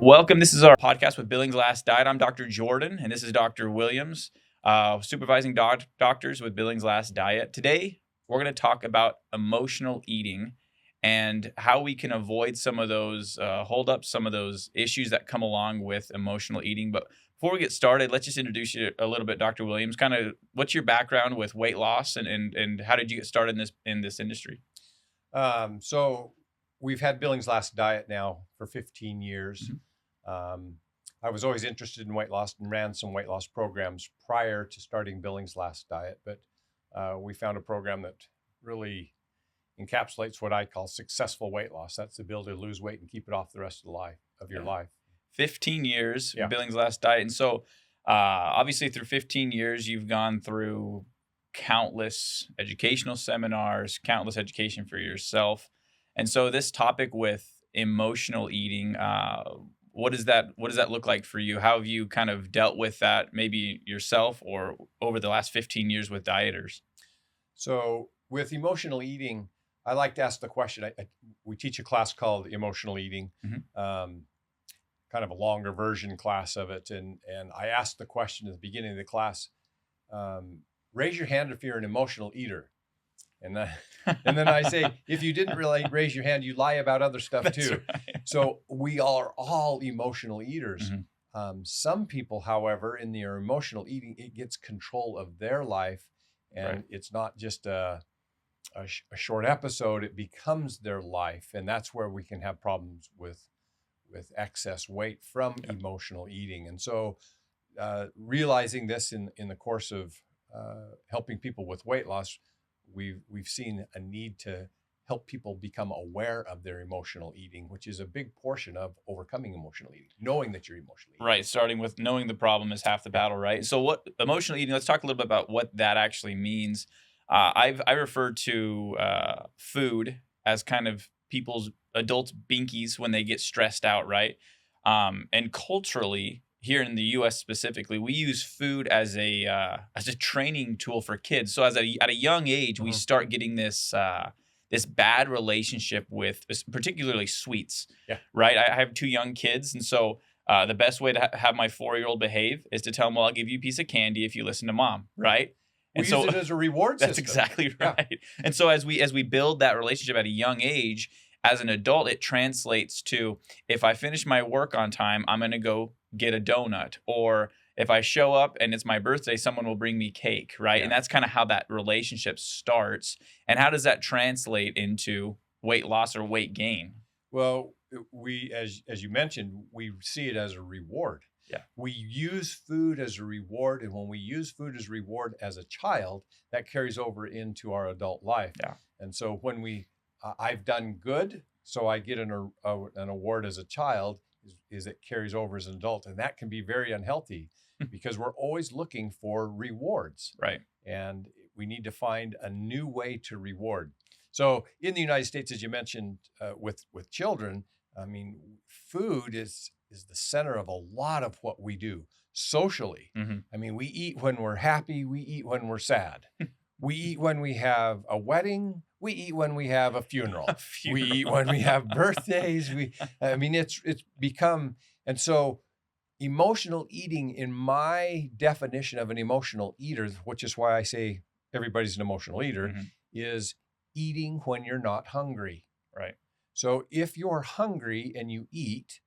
Welcome. This is our podcast with Billings Last Diet. I'm Dr. Jordan, and this is Dr. Williams, supervising doctors with Billings Last Diet. Today, we're going to talk about emotional eating and how we can avoid some of those holdups, some of those issues that come along with emotional eating. But before we get started, let's just introduce you a little bit, Dr. Williams. Kind of, what's your background with weight loss, and how did you get started in this industry? So we've had Billings Last Diet now for 15 years. Mhm. I was always interested in weight loss and ran some weight loss programs prior to starting Billings Last Diet, but we found a program that really encapsulates what I call successful weight loss. That's the ability to lose weight and keep it off the rest of your life. 15 years, Yeah. Billings Last Diet. And so, obviously, through 15 years, you've gone through countless educational seminars, countless education for yourself. And so, this topic with emotional eating, what does that look like for you? How have you kind of dealt with that, maybe yourself or over the last 15 years with dieters? So with emotional eating, I like to ask the question. We teach a class called emotional eating. Mhm. Kind of a longer version class of it. And I asked the question at the beginning of the class, raise your hand if you're an emotional eater. And then I say, if you didn't really raise your hand, you lie about other stuff That's too. right. So we are all emotional eaters. Mhm. Some people, however, in their emotional eating, it gets control of their life. And Right. it's not just a short episode, it becomes their life. And that's where we can have problems with excess weight from Yep. emotional eating. And so realizing this in the course of helping people with weight loss, we've seen a need to help people become aware of their emotional eating, which is a big portion of overcoming emotional eating, knowing that you're emotionally eating. Right, starting with knowing the problem is half the Yeah. battle, right? So what emotional eating, let's talk a little bit about what that actually means. I refer to food as kind of people's adults' binkies when they get stressed out, right? And culturally, here in the U.S. specifically, we use food as a training tool for kids. So at a young age, we Mhm. start getting this bad relationship with particularly sweets, Yeah. right? I have two young kids, and so the best way to have my 4-year-old behave is to tell him, "Well, I'll give you a piece of candy if you listen to mom," right? We And use so it as a reward that's system. exactly Yeah. right. And so as we build that relationship at a young age, as an adult, it translates to, if I finish my work on time, I'm going to go get a donut, or if I show up and it's my birthday, someone will bring me cake, right? Yeah. And that's kind of how that relationship starts. And how does that translate into weight loss or weight gain? Well, we, as you mentioned, we see it as a reward. Yeah. We use food as a reward, and when we use food as a reward as a child, that carries over into our adult life. Yeah. And so when I've done good, so I get an award as a child, is it carries over as an adult, and that can be very unhealthy because we're always looking for rewards, Right. and we need to find a new way to reward. So in the United States, as you mentioned, with children, I mean, food is the center of a lot of what we do socially. Hmm. I mean, we eat when we're happy, we eat when we're sad. We eat when we have a wedding, we eat when we have a funeral. We eat when we have birthdays. It's become, and so emotional eating, in my definition of an emotional eater, which is why I say everybody's an emotional eater, Mhm. is eating when you're not hungry. Right. So if you're hungry and you eat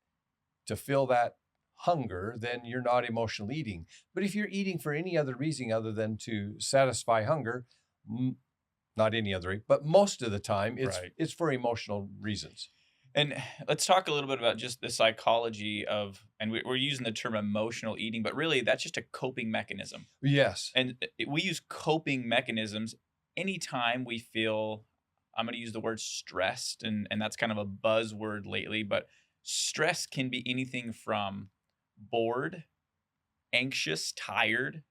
to fill that hunger, then you're not emotional eating. But if you're eating for any other reason other than to satisfy hunger, not any other, but most of the time Right. it's for emotional reasons. And let's talk a little bit about just the psychology of, and we're using the term emotional eating, but really that's just a coping mechanism. Yes. And we use coping mechanisms anytime we feel, I'm going to use the word stressed, and that's kind of a buzzword lately, but stress can be anything from bored, anxious, tired,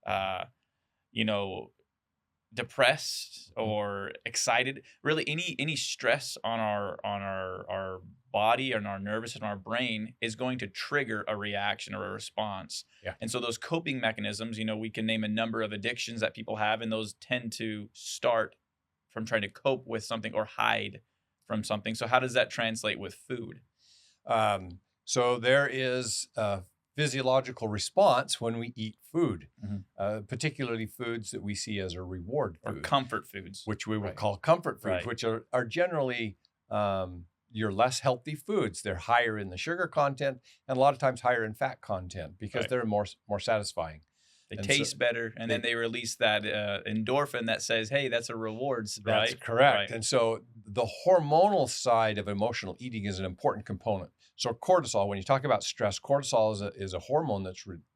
you know, depressed or excited. Really, any stress on our body and our nervous and our brain is going to trigger a reaction or a response. Yeah. And so those coping mechanisms, we can name a number of addictions that people have, and those tend to start from trying to cope with something or hide from something. So how does that translate with food? So there is a physiological response when we eat food, Mhm. particularly foods that we see as a reward Or food, comfort foods. which we would Right. call comfort foods, Right. which are generally your less healthy foods. They're higher in the sugar content and a lot of times higher in fat content because Right. they're more satisfying. They And so taste better, and then they, they release that endorphin that says, "Hey, that's a rewards." that's Right. correct. Right. And so the hormonal side of emotional eating is an important component. So cortisol, when you talk about stress, cortisol is a hormone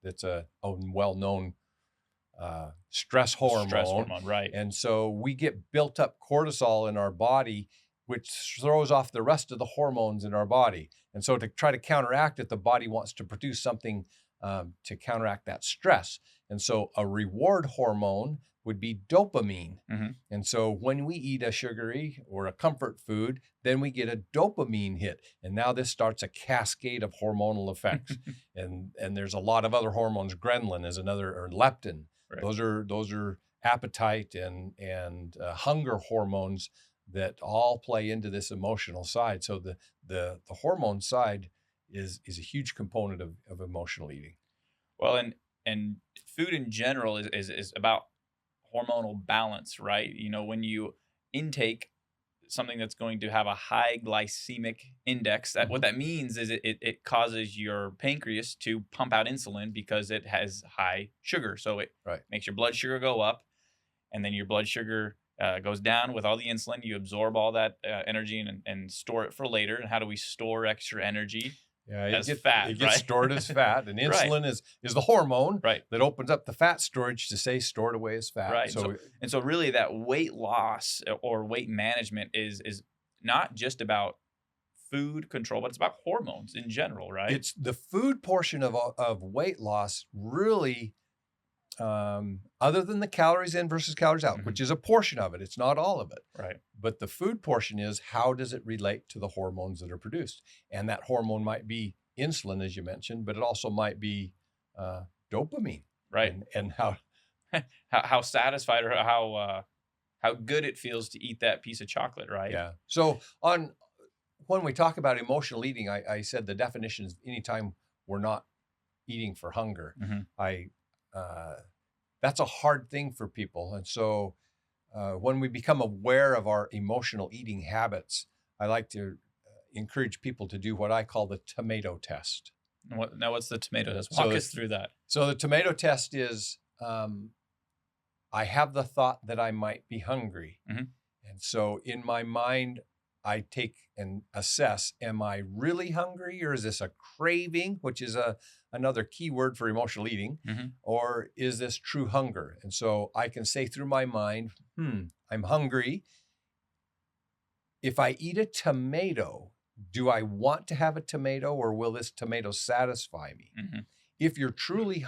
that's a well-known stress Stress hormone. hormone. Right. And so we get built up cortisol in our body, which throws off the rest of the hormones in our body. And so to try to counteract it, the body wants to produce something to counteract that stress. And so a reward hormone would be dopamine. Mhm. And so when we eat a sugary or a comfort food, then we get a dopamine hit. And now this starts a cascade of hormonal effects. and there's a lot of other hormones. Ghrelin is another, or leptin. Right. Those are appetite and hunger hormones that all play into this emotional side. So the hormone side is a huge component of emotional eating. Well, and food in general is about hormonal balance, right? You know, when you intake something that's going to have a high glycemic index, that what Mhm. that means is it causes your pancreas to pump out insulin because it has high sugar. So it Right. makes your blood sugar go up, and then your blood sugar goes down with all the insulin. You absorb all that energy and store it for later. And how do we store extra energy? Yeah, As fat, it gets right? stored as fat, and Right. insulin is the hormone Right. that opens up the fat storage to say stored away as fat. Right. And so really that weight loss or weight management is not just about food control, but it's about hormones in general, right? it's the food portion of weight loss really, other than the calories in versus calories out, Mhm. which is a portion of it. It's not all of it. Right. But the food portion is how does it relate to the hormones that are produced? And that hormone might be insulin, as you mentioned, but it also might be dopamine. Right. And how, how satisfied or how good it feels to eat that piece of chocolate, right? yeah. So when we talk about emotional eating, I said the definition is anytime we're not eating for hunger. Mhm. That's a hard thing for people. And so when we become aware of our emotional eating habits, I like to encourage people to do what I call the tomato test. What's the tomato test? So Walk us through that. So the tomato test is I have the thought that I might be hungry. Mhm. And so in my mind, I take and assess, am I really hungry, or is this a craving, which is another key word for emotional eating, Mhm. or is this true hunger? And so I can say through my mind, I'm hungry. If I eat a tomato, do I want to have a tomato, or will this tomato satisfy me? Mhm. If you're truly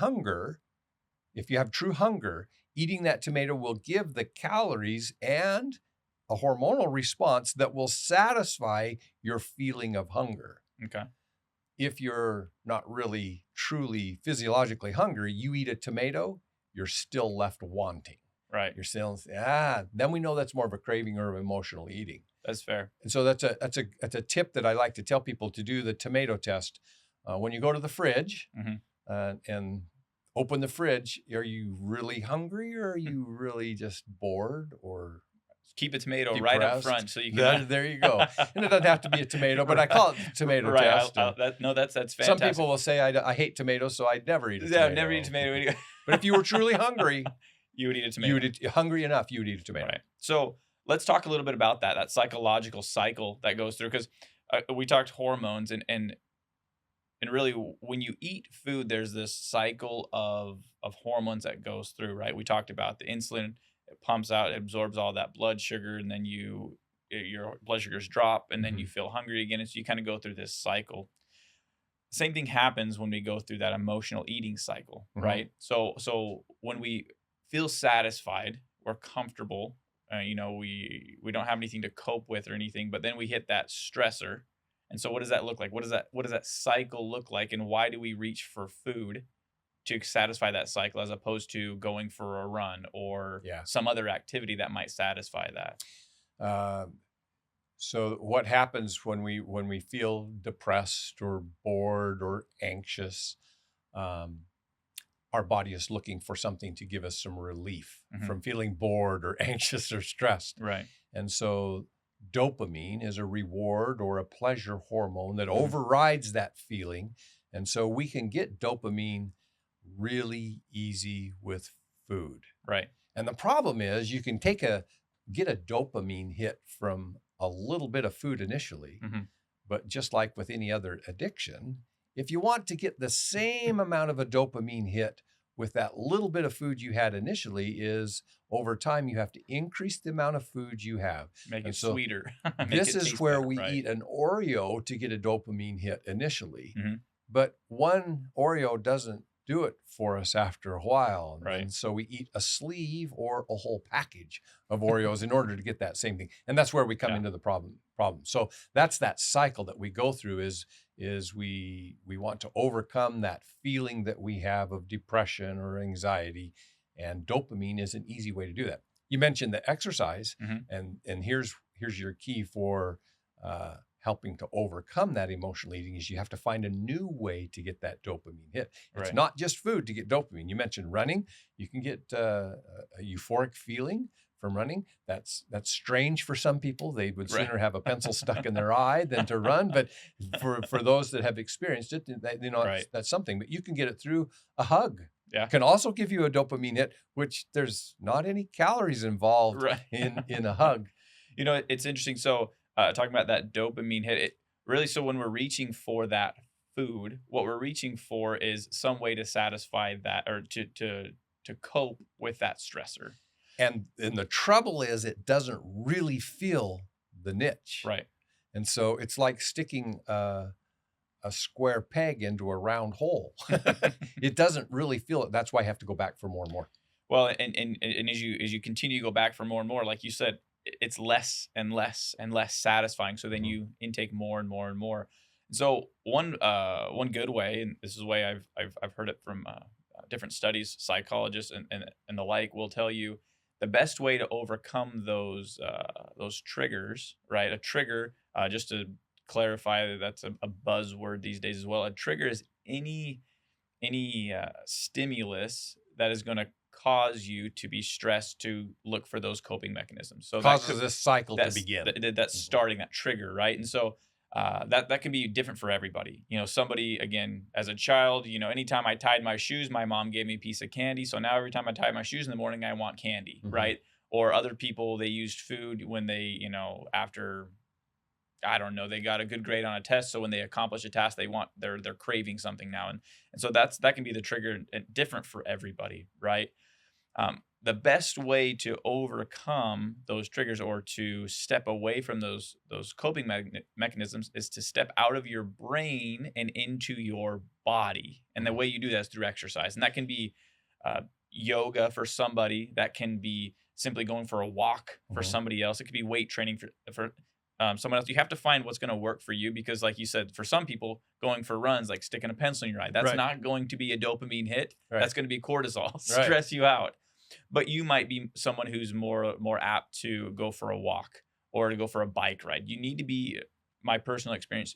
if you have true hunger, eating that tomato will give the calories and a hormonal response that will satisfy your feeling of hunger. Okay. If you're not really truly physiologically hungry, you eat a tomato, you're still left wanting. Right. You're still, then we know that's more of a craving or of emotional eating. That's fair. And so that's a tip that I like to tell people to do the tomato test. When you go to the fridge Mhm. and open the fridge, are you really hungry, or are you really just bored or Keep a tomato right up depressed? front so you can. There you go. And it doesn't have to be a tomato, but I call it the tomato Right. test. That's fantastic. Some people will say, I hate tomatoes, so I'd never eat a tomato. Yeah, never eat a tomato. But if you were truly hungry, You would eat a tomato. hungry enough, you would eat a tomato. Right. So let's talk a little bit about that psychological cycle that goes through, because we talked hormones and really when you eat food, there's this cycle of hormones that goes through, right? We talked about the insulin, it pumps out, it absorbs all that blood sugar, and then your blood sugars drop, and then you feel hungry again. And so you kind of go through this cycle. Same thing happens when we go through that emotional eating cycle, Mhm. right? So when we feel satisfied, we're comfortable, we don't have anything to cope with or anything, but then we hit that stressor. And so what does that look like? What does that cycle look like, and why do we reach for food to satisfy that cycle as opposed to going for a run or Yeah. some other activity that might satisfy that? Uh, So what happens when we feel depressed or bored or anxious? Um, our body is looking for something to give us some relief Mhm. from feeling bored or anxious or stressed. Right. And so dopamine is a reward or a pleasure hormone that Mhm. overrides that feeling. And so we can get dopamine really easy with food. Right. And the problem is you can get a dopamine hit from a little bit of food initially, Mhm. but just like with any other addiction, if you want to get the same amount of a dopamine hit with that little bit of food you had initially, is over time you have to increase the amount of food you have. Make And it so sweeter. Make this it is taste where better, we right. eat an Oreo to get a dopamine hit initially, Mhm. but one Oreo doesn't do it for us after a while. Right. And so we eat a sleeve or a whole package of Oreos in order to get that same thing. And that's where we come Yeah. into the problem. So that's that cycle that we go through, is we want to overcome that feeling that we have of depression or anxiety. And dopamine is an easy way to do that. You mentioned the exercise, Mhm. and here's your key for helping to overcome that emotional eating, is you have to find a new way to get that dopamine hit. It's Right. not just food to get dopamine. You mentioned running. You can get a euphoric feeling from running. That's strange for some people. They would Right. sooner have a pencil stuck in their eye than to run. But for those that have experienced it, Right. that's something. But you can get it through a hug. Yeah. Can also give you a dopamine hit, which there's not any calories involved Right. in a hug. It's interesting. So, talking about that dopamine hit, it really, so when we're reaching for that food, what we're reaching for is some way to satisfy that, or to cope with that stressor. And the trouble is it doesn't really feel the niche. Right. And so it's like sticking a square peg into a round hole. It doesn't really feel it. That's why I have to go back for more and more. Well, and as you continue to go back for more and more, like you said, it's less and less and less satisfying. So then Mhm. you intake more and more and more. So one good way, and this is the way I've heard it from different studies, psychologists and the like, will tell you the best way to overcome those triggers. Right, a trigger. Just to clarify, that's a buzzword these days as well. A trigger is any stimulus that is going to cause you to be stressed, to look for those coping mechanisms. So that Causes could this cycle to begin. that's Mhm. starting that trigger, right? And so that can be different for everybody. Somebody, again, as a child, anytime I tied my shoes, my mom gave me a piece of candy. So now every time I tie my shoes in the morning, I want candy, Mhm. right? Or other people, they used food when they, after, I don't know, they got a good grade on a test, so when they accomplish a task, they're craving something now, and so that can be the trigger, and different for everybody, right? The best way to overcome those triggers, or to step away from those coping mechanisms, is to step out of your brain and into your body, and the Mhm. way you do that is through exercise, and that can be yoga for somebody, that can be simply going for a walk for Mhm. somebody else, it could be weight training for someone else. You have to find what's going to work for you, because, like you said, for some people, going for runs, like sticking a pencil in your eye, that's Right. not going to be a dopamine hit. Right. That's going to be cortisol, Right. stress you out. But you might be someone who's more apt to go for a walk or to go for a bike ride. You need to be, my personal experience,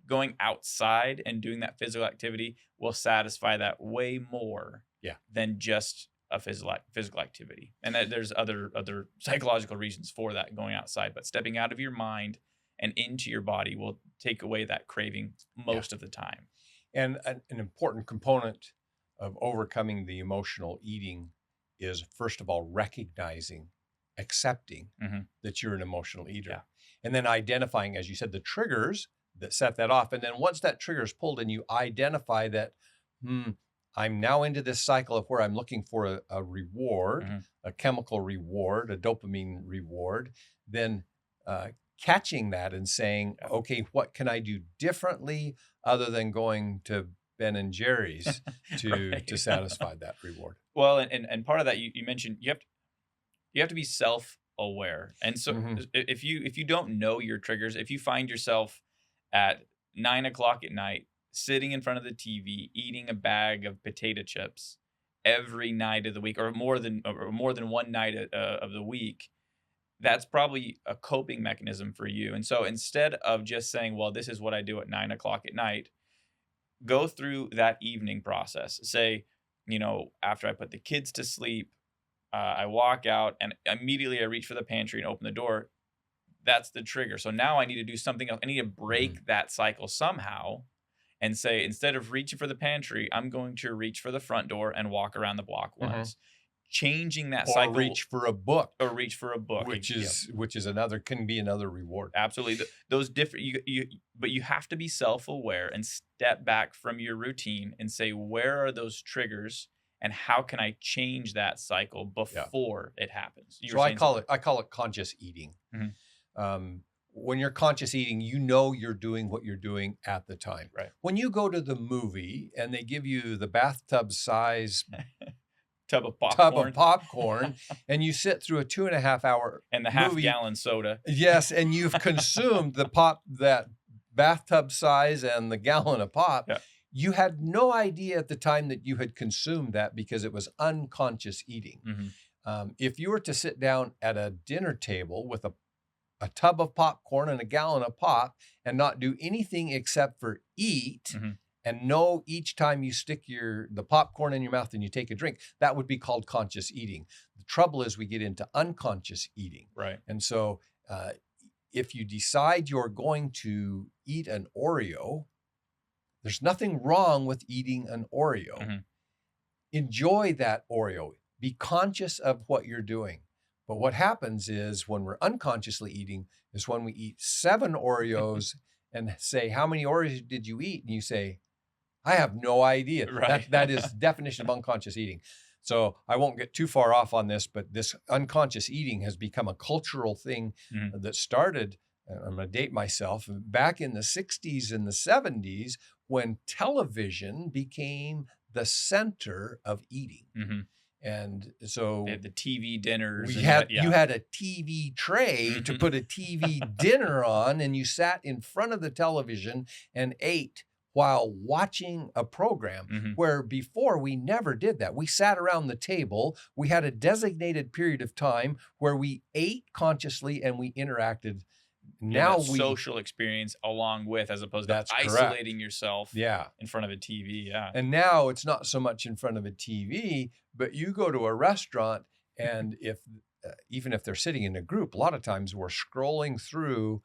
going outside and doing that physical activity will satisfy that way more Yeah. than just a physical activity. And that there's other psychological reasons for that, going outside, but stepping out of your mind and into your body will take away that craving Yeah. most of the time. And an important component of overcoming the emotional eating is, first of all, recognizing, accepting Mhm. that you're an emotional Yeah. eater, and then identifying, as you said, the triggers that set that off. And then once that trigger is pulled and you identify that, hmm, I'm now into this cycle of where I'm looking for a reward, Mhm. a chemical reward, a dopamine reward, then uh, catching that and saying, Yeah. okay, what can I do differently other than going to Ben and Jerry's to Right. satisfy that reward? Well, and part of that, you mentioned, you have to be self-aware. And so Hmm. if you don't know your triggers, if you find yourself at 9 o'clock at night sitting in front of the TV eating a bag of potato chips every night of the week, or more than one night of the week, that's probably a coping mechanism for you. And so instead of just saying, well, this is what I do at 9 o'clock at night, go through that evening process. Say, after I put the kids to sleep, I walk out and immediately I reach for the pantry and open the door. That's the trigger. So now I need to do something else. I need to Mhm. break that cycle somehow and say, instead of reaching for the pantry, I'm going to reach for the front door and walk around the block Mhm. once. Changing that Or cycle reach for a book, or reach for a book. Yep. which is another can be another reward. Absolutely. Those different but you have to be self-aware and step back from your routine and say, where are those triggers and how can I change that cycle Yeah. before it happens? You So were saying something. I call it conscious eating. Mhm. When you're conscious eating, you know you're doing what you're doing at the time. Right. When you go to the movie and they give you the bathtub size Tub of tub of popcorn popcorn and you sit through a 2.5 hour and the half movie, gallon soda. yes, and you've consumed that bathtub size and the gallon of pop, Yeah. you had no idea at the time that you had consumed that because it was unconscious eating. Mhm. If you were to sit down at a dinner table with a tub of popcorn and a gallon of pop and not do anything except for eat Mhm. and know each time you stick the popcorn in your mouth and you take a drink, that would be called conscious eating. The trouble is we get into unconscious eating. Right. And so if you decide you're going to eat an Oreo, there's nothing wrong with eating an Oreo. Mhm. Enjoy that Oreo. Be conscious of what you're doing. But what happens is when we're unconsciously eating is when we eat 7 Oreos and say, how many Oreos did you eat? And you say, I have no idea. Right. That is the definition of unconscious eating. So I won't get too far off on this, but this unconscious eating has become a cultural thing Mhm. that started, I'm going to date myself, back in the 60s and the 70s when television became the center of eating. Mhm. And so They had the TV dinners we and had yeah. you had a TV tray to Mhm. put a TV dinner on, and you sat in front of the television and ate while watching a program, Mhm. where before we never did that. We sat around the table, we had a designated period of time where we ate consciously and we interacted. Yeah, Now that we social experience along with, as opposed to That's correct. isolating yourself Yeah. in front of a TV. Yeah. And now it's not so much in front of a TV, but you go to a restaurant and if even if they're sitting in a group, a lot of times we're scrolling through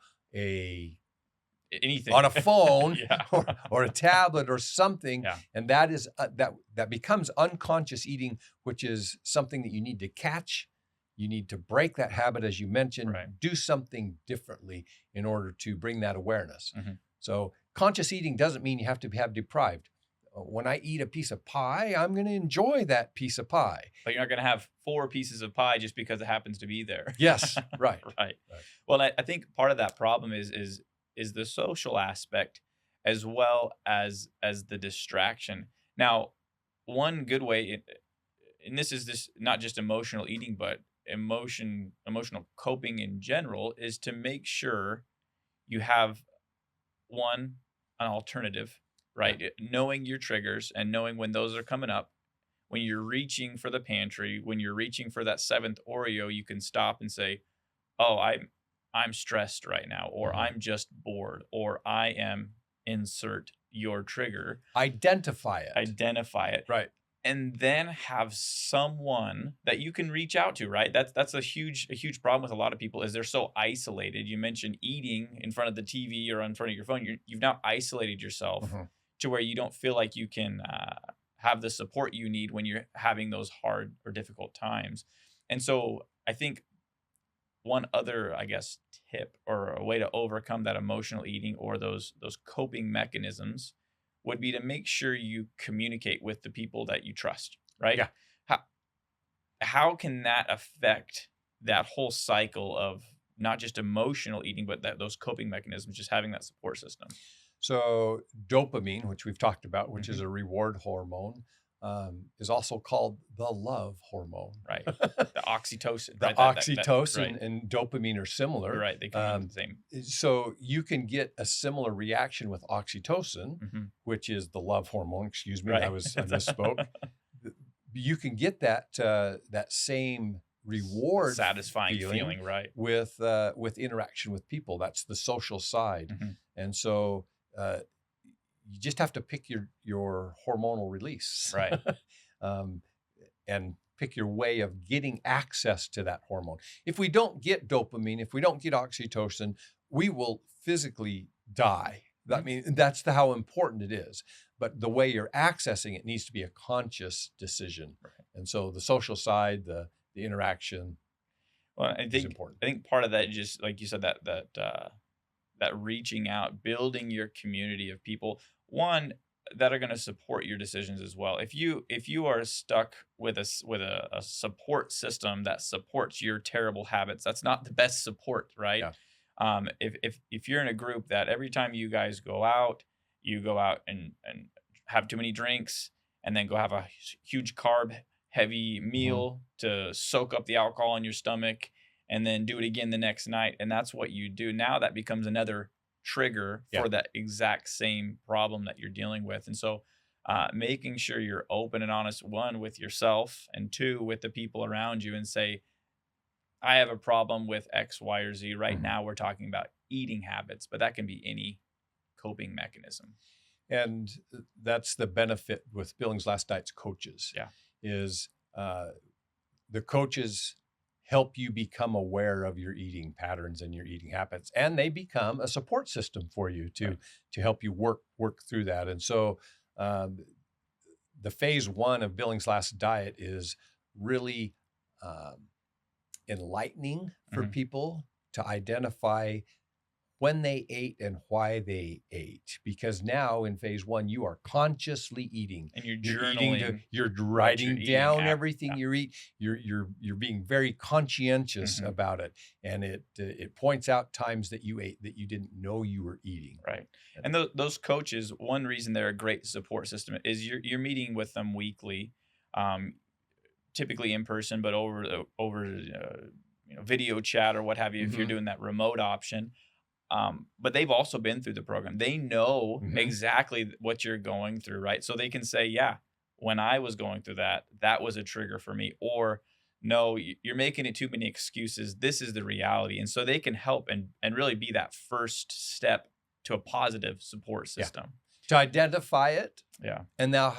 Anything on a phone yeah. or a tablet or something, Yeah. and that is that becomes unconscious eating, which is something that you need to catch. You need to break that habit, as you mentioned, Right. do something differently in order to bring that awareness. Mhm. So conscious eating doesn't mean you have to have deprived. When I eat a piece of pie, I'm going to enjoy that piece of pie. But you're not going to have 4 pieces of pie just because it happens to be there. Yes, right. Right. Right. Well, I think part of that problem is the social aspect as well as the distraction. Now, one good way, and this not just emotional eating, but emotional coping in general, is to make sure you have one an alternative, right? Knowing your triggers and knowing when those are coming up. When you're reaching for the pantry, when you're reaching for that 7th Oreo, you can stop and say, "Oh, I'm stressed right now," or Mhm. "I'm just bored," or "I am" insert your trigger. Identify it. Identify it. Right. And then have someone that you can reach out to, right? That's a huge problem with a lot of people is they're so isolated. You mentioned eating in front of the TV or in front of your phone. You've now isolated yourself Mhm. to where you don't feel like you can have the support you need when you're having those hard or difficult times. And so I think one other, I guess, tip or a way to overcome that emotional eating or those coping mechanisms would be to make sure you communicate with the people that you trust, right? Yeah. How how can that affect that whole cycle of not just emotional eating, but those coping mechanisms, just having that support system? So dopamine, which we've talked about, which is Mhm. a reward hormone, is also called the love hormone. Right. The oxytocin, The right? oxytocin right. and dopamine are similar. Right. They come in the same. So you can get a similar reaction with oxytocin, Mhm. which is the love hormone. Excuse me, Right. I misspoke. You can get that same reward satisfying feeling, right? with interaction with people. That's the social side. And so you just have to pick your hormonal release, Right. and pick your way of getting access to that hormone. If we don't get dopamine, if we don't get oxytocin, we will physically die. I mean, that's how important it is. But the way you're accessing it needs to be a conscious decision. Right. And so the social side, the interaction, Well, is important. I think part of that, just like you said, that reaching out, building your community of people, one, that are going to support your decisions as well. If you are stuck with a support system that supports your terrible habits, that's not the best support, right? Yeah. If you're in a group that every time you guys go out, you go out and have too many drinks, and then go have a huge carb heavy meal to soak up the alcohol in your stomach, and then do it again the next night, and that's what you do, now that becomes another trigger for that exact same problem that you're dealing with. And so making sure you're open and honest, one, with yourself, and two, with the people around you, and say, I have a problem with X, Y, or Z. Right now we're talking about eating habits, but that can be any coping mechanism. And that's the benefit with Billings Last Diet's coaches. Yeah. Is the coaches help you become aware of your eating patterns and your eating habits, and they become a support system for you to help you work through that. And so the phase one of Billings Last Diet is really enlightening for people to identify when they ate and why they ate, because now in phase one you are consciously eating, and you're journaling, you're writing down everything you eat. You're being very conscientious about it, and it points out times that you ate that you didn't know you were eating. Right. And those coaches, one reason they're a great support system is you're meeting with them weekly, typically in person, but over video chat or what have you, if you're doing that remote option. But they've also been through the program. They know exactly what you're going through, right? So they can say, yeah, when I was going through that was a trigger for me. Or, no, you're making it too many excuses. This is the reality. And so they can help and really be that first step to a positive support system. To identify it. Yeah. And now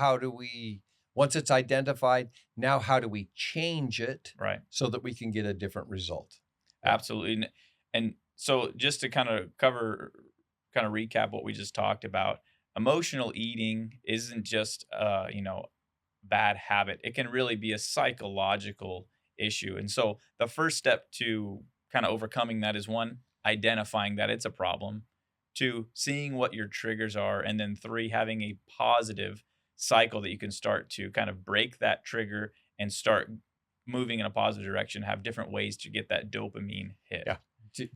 once it's identified, now how do we change it, right, so that we can get a different result? Absolutely. And so just to kind of recap what we just talked about, emotional eating isn't just bad habit. It can really be a psychological issue. And so the first step to kind of overcoming that is, one, identifying that it's a problem, two, seeing what your triggers are, and then three, having a positive cycle that you can start to kind of break that trigger and start moving in a positive direction, have different ways to get that dopamine hit. Yeah.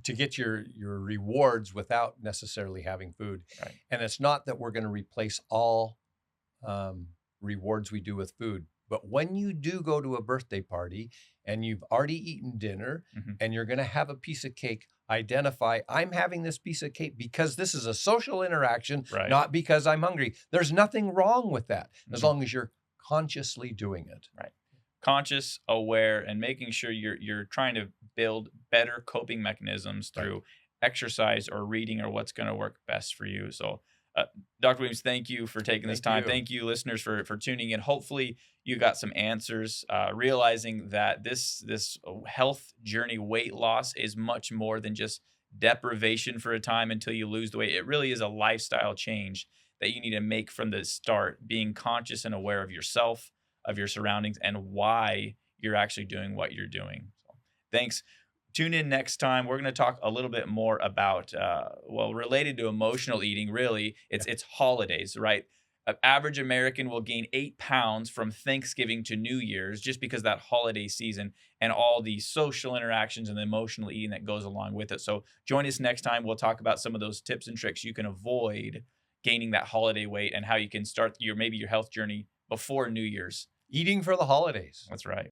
To get your rewards without necessarily having food. Right. And it's not that we're going to replace all rewards we do with food. But when you do go to a birthday party and you've already eaten dinner and you're going to have a piece of cake, identify, I'm having this piece of cake because this is a social interaction, not because I'm hungry. There's nothing wrong with that, as long as you're consciously doing it. Right. Conscious, aware, and making sure you're trying to build better coping mechanisms through exercise or reading, or what's going to work best for you. So Dr. Williams, thank you for taking this time. Thank you, listeners, for tuning in. Hopefully you got some answers, realizing that this health journey, weight loss, is much more than just deprivation for a time until you lose the weight. It really is a lifestyle change that you need to make from the start, being conscious and aware of yourself, of your surroundings, and why you're actually doing what you're doing. So, thanks. Tune in next time. We're going to talk a little bit more about, related to emotional eating, really. It's holidays, right? An average American will gain 8 pounds from Thanksgiving to New Year's just because that holiday season and all the social interactions and the emotional eating that goes along with it. So join us next time. We'll talk about some of those tips and tricks you can avoid gaining that holiday weight, and how you can start your health journey before New Year's. Eating for the holidays. That's right.